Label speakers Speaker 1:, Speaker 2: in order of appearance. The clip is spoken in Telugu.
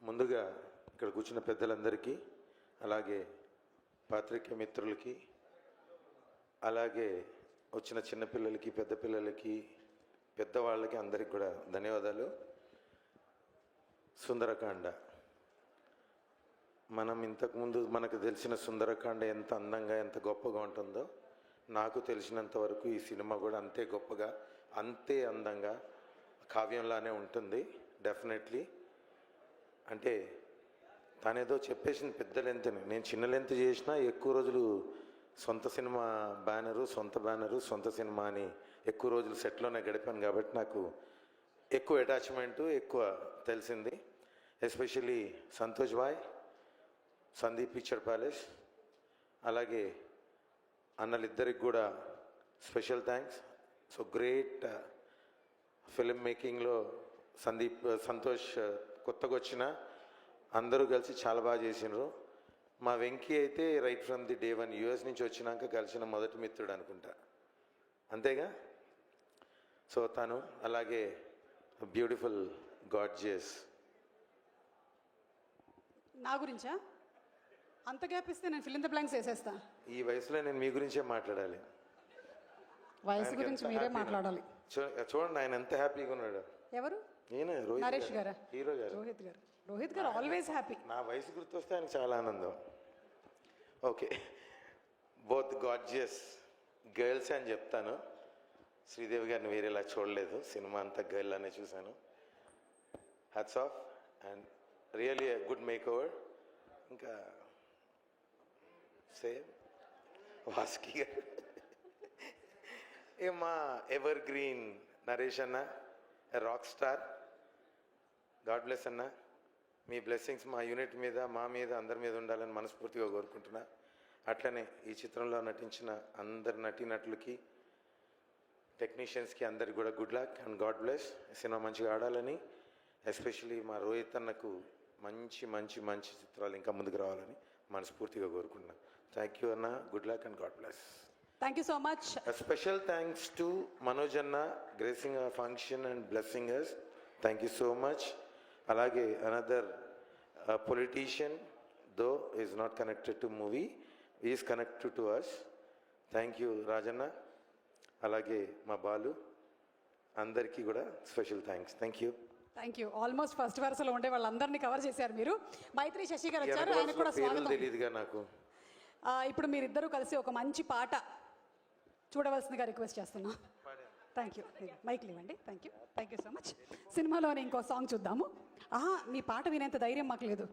Speaker 1: ముందుగా ఇక్కడ కూర్చున్న పెద్దలందరికీ, అలాగే పాత్రికేయ మిత్రులకి, అలాగే వచ్చిన చిన్నపిల్లలకి, పెద్ద పిల్లలకి, పెద్దవాళ్ళకి అందరికి కూడా ధన్యవాదాలు. సుందరకాండ, మనం ఇంతకుముందు మనకు తెలిసిన సుందరకాండ ఎంత అందంగా ఎంత గొప్పగా ఉంటుందో, నాకు తెలిసినంత వరకు ఈ సినిమా కూడా అంతే గొప్పగా, అంతే అందంగా, కావ్యంలానే ఉంటుంది డెఫినెట్లీ. అంటే తనేదో చెప్పేసింది పెద్ద లెంత్ని, నేను చిన్న లెంత్ చేసినా ఎక్కువ రోజులు సొంత సినిమా బ్యానరు, సొంత సినిమా అని ఎక్కువ రోజులు సెట్లోనే గడిపాను కాబట్టి నాకు ఎక్కువ అటాచ్మెంటు, ఎక్కువ తెలిసింది. ఎస్పెషల్లీ సంతోష్ భాయ్, సందీప్ పిక్చర్ ప్యాలెస్, అలాగే అన్నలిద్దరికి కూడా special thanks. So great film మేకింగ్లో సంతోష్ కొత్తగా వచ్చిన అందరూ కలిసి చాలా బాగా చేసినారు. మా వెంకీ అయితే right from the day one US నుంచి వచ్చినాక కలిసిన మొదటి మిత్రుడు అనుకుంటా, అంతేగా. సో తను, అలాగే బ్యూటిఫుల్ గాడ్జియస్.
Speaker 2: నా గురించా? అంత గ్యాప్ ఇస్తే నేను ఫిల్ ఇన్ ద బ్లాంక్స్ వేసేస్తా.
Speaker 1: ఈ వయసులో నేను మీ గురించే మాట్లాడాలి.
Speaker 2: వయసు గురించి మీరే మాట్లాడాలి.
Speaker 1: చూడండి ఆయన ఎంత హ్యాపీగా ఉన్నాడు.
Speaker 2: ఎవరు?
Speaker 1: నేను
Speaker 2: నరేష్ గారా?
Speaker 1: హీరో గారు.
Speaker 2: రోహిత్ గారు ఆల్వేస్ హ్యాపీ.
Speaker 1: నా వయసు గుర్తొస్తే ఆయనకు చాలా ఆనందం. ఓకే, బోత్ గాడ్జియస్ గర్ల్స్ అని చెప్తాను. శ్రీదేవి గారిని వేరేలా చూడలేదు, సినిమా అంతా గర్ల్ అనే చూశాను. Hats off and really good make over. ఇంకా సేమ్ వాస్కి గారు, మా ఎవర్ గ్రీన్ నరేష్ అన్న, రాక్ స్టార్. గాడ్ బ్లెస్ అన్న, మీ బ్లెస్సింగ్స్ మా యూనిట్ మీద, మా మీద, అందరి మీద ఉండాలని మనస్ఫూర్తిగా కోరుకుంటున్నా. అట్లనే ఈ చిత్రంలో నటించిన అందరి నటీనటులకి, టెక్నీషియన్స్కి అందరికి కూడా good luck and god bless. Cinema మంచిగా ఆడాలని, ఎస్పెషలీ మా రోహిత్ అన్నకు మంచి మంచి మంచి చిత్రాలు ఇంకా ముందుకు రావాలని మనస్ఫూర్తిగా కోరుకుంటున్నా. థ్యాంక్ యూ అన్న, good luck and god bless.
Speaker 2: Thank you so much.
Speaker 1: Special thanks to Manoj అన్న, gracing our function and blessing us. Thank you so much. అలాగే another politician, though is not connected to movie, is connected to us. Thank you Rajanna, అలాగే మా బాలు, అందరికీ కూడా special thanks. Thank you.
Speaker 2: Thank you. Almost first వరుసలో ఉండే వాళ్ళందరినీ కవర్ చేశారు మీరు. మైత్రి శశి గారు వచ్చారు, ఆయన కూడా స్వాగతం.
Speaker 1: తెలియదుగా నాకు.
Speaker 2: ఇప్పుడు మీరిద్దరూ కలిసి ఒక మంచి పాట చూడవలసిందిగా రిక్వెస్ట్ చేస్తున్నాం. Thank you. మైక్లు ఇవ్వండి. Thank you so much. సినిమాలోని ఇంకో సాంగ్ చూద్దాము. మీ పాట వినేంత ధైర్యం మాకు లేదు.